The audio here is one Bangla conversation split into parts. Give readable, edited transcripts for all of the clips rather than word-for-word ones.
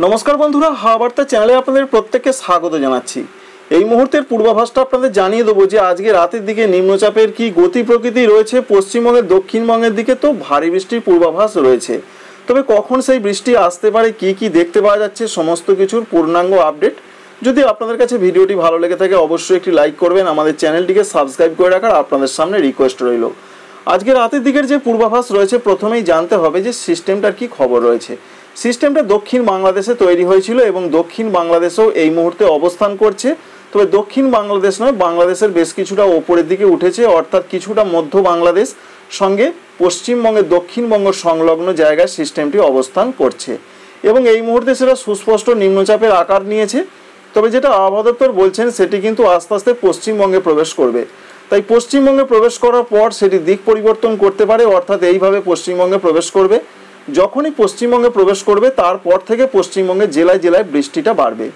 नमस्कार बंधुरा हाওয়া বার্তা চ্যানেলে আপনাদের প্রত্যেককে স্বাগত জানাচ্ছি। এই মুহূর্তের পূর্বাভাসটা আপনাদের জানিয়ে দেব যে আজকে রাতের দিকে নিম্নচাপের কি গতি প্রকৃতি রয়েছে। পশ্চিমবঙ্গের দক্ষিণবঙ্গের দিকে তো ভারী বৃষ্টির পূর্বাভাস রয়েছে, তবে কখন সেই বৃষ্টি আসতে পারে, কি দেখতে পাওয়া যাচ্ছে, সমস্ত কিছুর পূর্ণাঙ্গ আপডেট। যদি আপনাদের কাছে ভিডিওটি ভালো লেগে থাকে অবশ্যই একটি লাইক করবেন, আমাদের চ্যানেলটিকে সাবস্ক্রাইব করে রাখার আপনাদের সামনে রিকোয়েস্ট রইল। আজকে রাতের দিকের যে পূর্বাভাস রয়েছে প্রথমেই জানতে হবে যে সিস্টেমটার কি খবর রয়েছে। সিস্টেমটা দক্ষিণ বাংলাদেশে তৈরি হয়েছিল এবং দক্ষিণ বাংলাদেশেও এই মুহূর্তে অবস্থান করছে। তবে দক্ষিণ বাংলাদেশ নয়, বাংলাদেশের বেশ কিছুটা ওপরের দিকে উঠেছে, অর্থাৎ কিছুটা মধ্য বাংলাদেশ সঙ্গে পশ্চিমবঙ্গের দক্ষিণবঙ্গ সংলগ্ন জায়গায় সিস্টেমটি অবস্থান করছে এবং এই মুহূর্তে সেটা সুস্পষ্ট নিম্নচাপের আকার নিয়েছে। তবে যেটা আবহাওয়া দপ্তর বলছেন সেটি কিন্তু আস্তে আস্তে পশ্চিমবঙ্গে প্রবেশ করবে। তাই পশ্চিমবঙ্গে প্রবেশ করার পর সেটি দিক পরিবর্তন করতে পারে, অর্থাৎ এইভাবে পশ্চিমবঙ্গে প্রবেশ করবে। যখনই পশ্চিমবঙ্গে প্রবেশ করবে তারপর থেকে পশ্চিমবঙ্গের জেলায় জেলায় বৃষ্টিটা বাড়বে।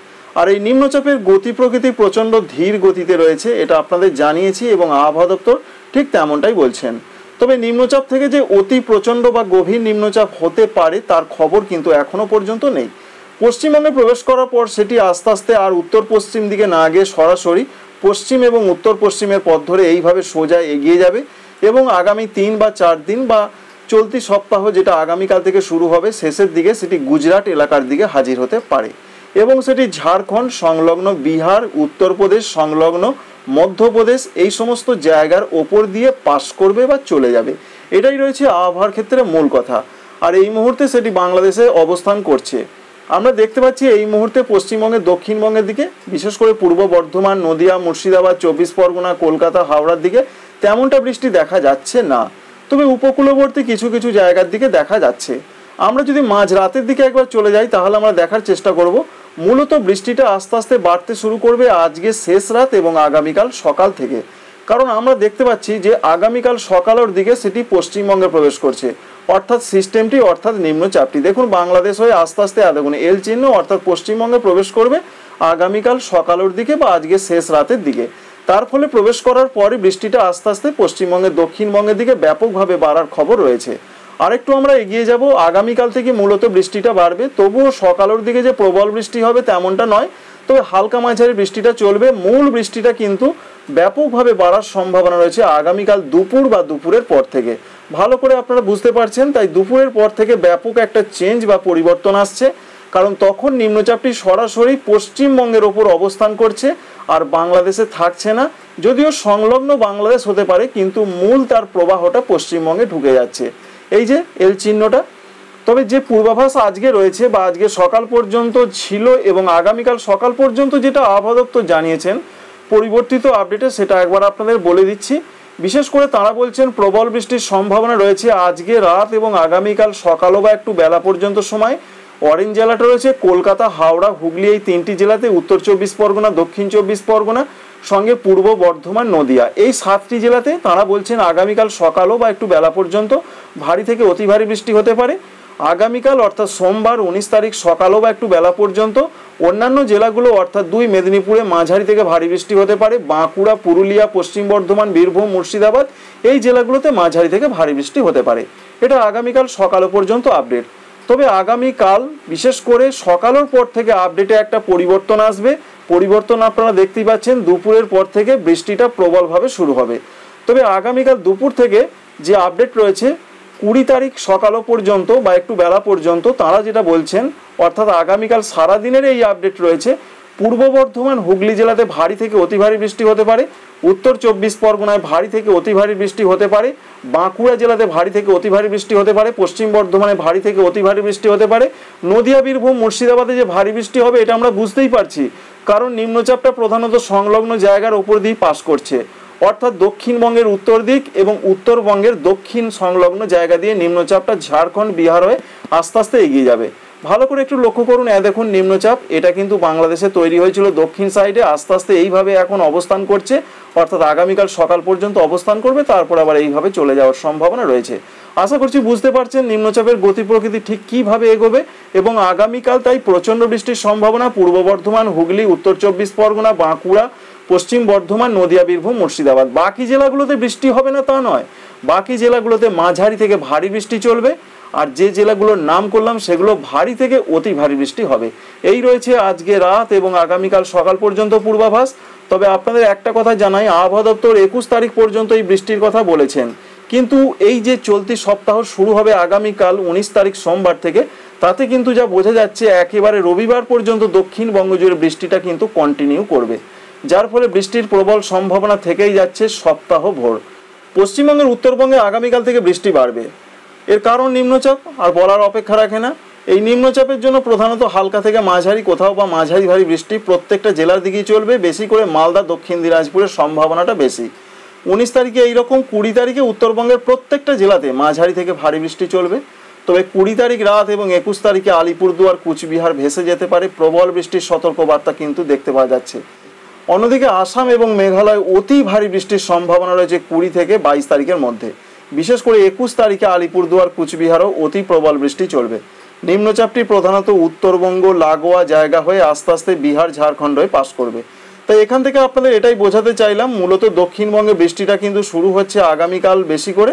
আর এই নিম্নচাপের গতি প্রকৃতি প্রচণ্ড ধীর গতিতে রয়েছে, এটা আপনাদের জানিয়েছি এবং আবহাওয়া দপ্তর ঠিক তেমনটাই বলছেন। তবে নিম্নচাপ থেকে যে অতি প্রচণ্ড বা গভীর নিম্নচাপ হতে পারে তার খবর কিন্তু এখনও পর্যন্ত নেই। পশ্চিমবঙ্গে প্রবেশ করার পর সেটি আস্তে আস্তে আর উত্তর পশ্চিম দিকে না গিয়ে সরাসরি পশ্চিম এবং উত্তর পশ্চিমের পথ ধরে এইভাবে সোজা এগিয়ে যাবে এবং আগামী 3 বা 4 দিন বা চলতি সপ্তাহ যেটা আগামীকাল থেকে শুরু হবে শেষের দিকে সেটি গুজরাট এলাকার দিকে হাজির হতে পারে এবং সেটি ঝাড়খণ্ড সংলগ্ন, বিহার, উত্তরপ্রদেশ সংলগ্ন, মধ্যপ্রদেশ এই সমস্ত জায়গার ওপর দিয়ে পাস করবে বা চলে যাবে। এটাই রয়েছে আবহাওয়ার ক্ষেত্রে মূল কথা। আর এই মুহূর্তে সেটি বাংলাদেশে অবস্থান করছে। আমরা দেখতে পাচ্ছি এই মুহূর্তে পশ্চিমবঙ্গের দক্ষিণবঙ্গের দিকে, বিশেষ করে পূর্ব বর্ধমান, নদিয়া, মুর্শিদাবাদ, 24 পরগনা, কলকাতা, হাওড়ার দিকে তেমনটা বৃষ্টি দেখা যাচ্ছে না। তবে উপকূলবর্তী কিছু কিছু জায়গার দিকে দেখা যাচ্ছে। আমরা যদি মাঝ রাতের দিকে একবার চলে যাই তাহলে আমরা দেখার চেষ্টা করব মূলত বৃষ্টিটা আস্তে আস্তে বাড়তে শুরু করবে আজকে শেষ রাত এবং আগামীকাল সকাল থেকে। কারণ আমরা দেখতে পাচ্ছি যে আগামীকাল সকালের দিকে সেটি পশ্চিমবঙ্গে প্রবেশ করছে, অর্থাৎ সিস্টেমটি অর্থাৎ নিম্নচাপটি দেখুন বাংলাদেশ হয়ে আস্তে আস্তে দেখুন এল চিহ্ন অর্থাৎ পশ্চিমবঙ্গে প্রবেশ করবে আগামীকাল সকালের দিকে বা আজকে শেষ রাতের দিকে। তার ফলে প্রবেশ করার পরে বৃষ্টিটা আস্তে আস্তে পশ্চিমবঙ্গের দক্ষিণবঙ্গের দিকে ব্যাপকভাবে বাড়ার খবর রয়েছে। আরেকটু আমরা এগিয়ে যাব, আগামীকাল থেকে মূলত বৃষ্টিটা বাড়বে, তবুও সকালের দিকে যে প্রবল বৃষ্টি হবে তেমনটা নয়, তবে হালকা মাঝারি বৃষ্টিটা চলবে। মূল বৃষ্টিটা কিন্তু ব্যাপকভাবে বাড়ার সম্ভাবনা রয়েছে আগামীকাল দুপুর বা দুপুরের পর থেকে। ভালো করে আপনারা বুঝতে পারছেন, তাই দুপুরের পর থেকে ব্যাপক একটা চেঞ্জ বা পরিবর্তন আসছে, কারণ তখন নিম্নচাপটি সরাসরি পশ্চিমবঙ্গের ওপর অবস্থান করছে আর বাংলাদেশে থাকছে না। যদিও সংলগ্ন বাংলাদেশ হতে পারে কিন্তু মূল তার প্রবাহটা পশ্চিমবঙ্গে ঢুকে যাচ্ছে, এই যে এল চিহ্নটা। তবে যে পূর্বাভাস আজকে রয়েছে বা আজকে সকাল পর্যন্ত ছিল এবং আগামীকাল সকাল পর্যন্ত যেটা আবহাওয়া দপ্তর জানিয়েছেন পরিবর্তিত আপডেটে সেটা একবার আপনাদের বলে দিচ্ছি। বিশেষ করে তারা বলছেন প্রবল বৃষ্টির সম্ভাবনা রয়েছে আজকে রাত এবং আগামীকাল সকালও বা একটু বেলা পর্যন্ত সময়। অরেঞ্জ জেলাটা রয়েছে কলকাতা, হাওড়া, হুগলি এই 3টি জেলাতে, উত্তর 24 পরগনা, দক্ষিণ 24 পরগনা সঙ্গে পূর্ব বর্ধমান, নদিয়া এই 7টি জেলাতে তারা বলছেন আগামীকাল সকালও বা একটু বেলা পর্যন্ত ভারী থেকে অতি ভারী বৃষ্টি হতে পারে। আগামীকাল অর্থাৎ সোমবার 19 তারিখ সকালও বা একটু বেলা পর্যন্ত অন্যান্য জেলাগুলো অর্থাৎ 2 মেদিনীপুরে মাঝারি থেকে ভারী বৃষ্টি হতে পারে, বাঁকুড়া, পুরুলিয়া, পশ্চিম বর্ধমান, বীরভূম, মুর্শিদাবাদ এই জেলাগুলোতে মাঝারি থেকে ভারী বৃষ্টি হতে পারে। এটা আগামীকাল সকাল পর্যন্ত আপডেট। তবে আগামীকাল বিশেষ করে সকালের পর থেকে আপডেটে একটা পরিবর্তন আসবে। পরিবর্তন আপনারা দেখতেই পাচ্ছেন, দুপুরের পর থেকে বৃষ্টিটা প্রবলভাবে শুরু হবে। তবে আগামীকাল দুপুর থেকে যে আপডেট রয়েছে 20 তারিখ সকালও পর্যন্ত বা একটু বেলা পর্যন্ত তারা যেটা বলছেন অর্থাৎ আগামীকাল সারাদিনের এই আপডেট রয়েছে পূর্ব বর্ধমান, হুগলি জেলাতে ভারী থেকে অতি ভারী বৃষ্টি হতে পারে, উত্তর 24 পরগনায় ভারী থেকে অতি ভারী বৃষ্টি হতে পারে, বাঁকুড়া জেলাতে ভারী থেকে অতি ভারী বৃষ্টি হতে পারে, পশ্চিম বর্ধমানে ভারী থেকে অতি ভারী বৃষ্টি হতে পারে, নদিয়া, বীরভূম, মুর্শিদাবাদে যে ভারী বৃষ্টি হবে এটা আমরা বুঝতেই পারছি, কারণ নিম্নচাপটা প্রধানত সংলগ্ন জায়গার উপর দিয়ে পাস করছে, অর্থাৎ দক্ষিণবঙ্গের উত্তর দিক এবং উত্তরবঙ্গের দক্ষিণ সংলগ্ন জায়গা দিয়ে নিম্নচাপটা ঝাড়খণ্ড, বিহার হয়ে আস্তে আস্তে এগিয়ে যাবে। ভালো করে একটু লক্ষ্য করুন, দেখুন নিম্নচাপ এটা কিন্তু বাংলাদেশে তৈরি হয়েছিল দক্ষিণ সাইডে, আস্তে আস্তে এইভাবে এখন অবস্থান করছে, অর্থাৎ আগামীকাল সকাল পর্যন্ত অবস্থান করবে, তারপর আবার এইভাবে চলে যাওয়ার সম্ভাবনা রয়েছে। আশা করছি বুঝতে পারছেন নিম্নচাপের গতি প্রকৃতি ঠিক কীভাবে এগোবে এবং আগামীকাল তাই প্রচণ্ড বৃষ্টির সম্ভাবনা পূর্ব বর্ধমান, হুগলি, উত্তর 24 পরগনা, বাঁকুড়া, পশ্চিম বর্ধমান, নদিয়া, বীরভূম, মুর্শিদাবাদ। বাকি জেলাগুলোতে বৃষ্টি হবে না তা নয়, বাকি জেলাগুলোতে মাঝারি থেকে ভারী বৃষ্টি চলবে। আর যে জেলাগুলোর নাম করলাম সেগুলো ভারী থেকে অতি ভারী বৃষ্টি হবে। এই রয়েছে আজকে রাত এবং আগামীকাল সকাল পর্যন্ত পূর্বাভাস। তবে আপনাদের একটা কথা জানাই, আবহাওয়া দপ্তর 21 তারিখ পর্যন্ত এই বৃষ্টির কথা বলেছেন, কিন্তু এই যে চলতি সপ্তাহ শুরু হবে আগামীকাল 19 তারিখ সোমবার থেকে, তাতে কিন্তু যা বোঝা যাচ্ছে একেবারে রবিবার পর্যন্ত দক্ষিণবঙ্গ জুড়ে বৃষ্টিটা কিন্তু কন্টিনিউ করবে, যার ফলে বৃষ্টির প্রবল সম্ভাবনা থেকেই যাচ্ছে সপ্তাহ ভোর। পশ্চিমবঙ্গের উত্তরবঙ্গে আগামীকাল থেকে বৃষ্টি বাড়বে। এর কারণ নিম্নচাপ, আর বলার অপেক্ষা রাখে না। এই নিম্নচাপের জন্য প্রধানত হালকা থেকে মাঝারি, কোথাও বা মাঝারি ভারী বৃষ্টি প্রত্যেকটা জেলার দিকেই চলবে। বেশি করে মালদা, দক্ষিণ দিনাজপুরের সম্ভাবনাটা বেশি। 19 তারিখে এইরকম, 20 তারিখে উত্তরবঙ্গের প্রত্যেকটা জেলাতে মাঝারি থেকে ভারী বৃষ্টি চলবে। তবে 20 তারিখ রাত এবং 21 তারিখে আলিপুরদুয়ার, কুচবিহার ভেসে যেতে পারে, প্রবল বৃষ্টির সতর্কবার্তা কিন্তু দেখতে পাওয়া যাচ্ছে। অন্যদিকে আসাম এবং মেঘালয় অতি ভারী বৃষ্টির সম্ভাবনা রয়েছে 20 থেকে 22 তারিখের মধ্যে। বিশেষ করে 21 তারিখে আলিপুরদুয়ার, কুচবিহারও অতি প্রবল বৃষ্টি চলবে। নিম্নচাপটি প্রধানত উত্তরবঙ্গ লাগোয়া জায়গা হয়ে আস্তে আস্তে বিহার, ঝাড়খণ্ড হয়ে পাস করবে। তাই এখান থেকে আপনাদের এটাই বোঝাতে চাইলাম, মূলত দক্ষিণবঙ্গে বৃষ্টিটা কিন্তু শুরু হচ্ছে আগামীকাল বেশি করে,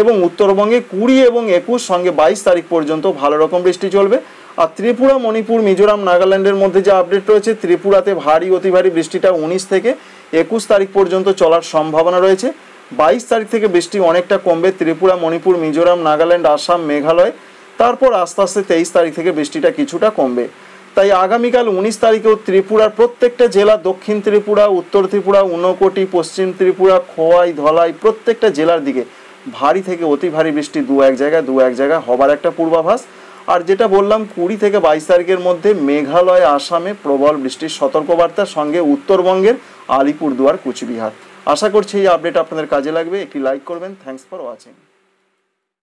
এবং উত্তরবঙ্গে 20 এবং 21 সঙ্গে 22 তারিখ পর্যন্ত ভালো রকম বৃষ্টি চলবে। আর ত্রিপুরা, মণিপুর, মিজোরাম, নাগাল্যান্ডের মধ্যে যে আপডেট রয়েছে, ত্রিপুরাতে ভারী অতি ভারী বৃষ্টিটা 19 থেকে 21 তারিখ পর্যন্ত চলার সম্ভাবনা রয়েছে। 22 তারিখ থেকে বৃষ্টি অনেকটা কমবে ত্রিপুরা, মণিপুর, মিজোরাম, নাগাল্যান্ড, আসাম, মেঘালয়। তারপর আস্তে আস্তে 23 তারিখ থেকে বৃষ্টিটা কিছুটা কমবে। তাই আগামীকাল 19 তারিখেও ত্রিপুরার প্রত্যেকটা জেলা, দক্ষিণ ত্রিপুরা, উত্তর ত্রিপুরা, ঊনকোটি, পশ্চিম ত্রিপুরা, খোয়াই, ধলাই, প্রত্যেকটা জেলার দিকে ভারী থেকে অতি ভারী বৃষ্টি দু এক জায়গায় হবার একটা পূর্বাভাস। আর যেটা বললাম, 20 থেকে 22 তারিখের মধ্যে মেঘালয়, আসামে প্রবল বৃষ্টির সতর্কবার্তার সঙ্গে উত্তরবঙ্গের আলিপুরদুয়ার, কুচবিহার। আশা করছি এই আপডেট আপনাদের কাজে লাগবে। একটি লাইক করবেন। Thanks for watching.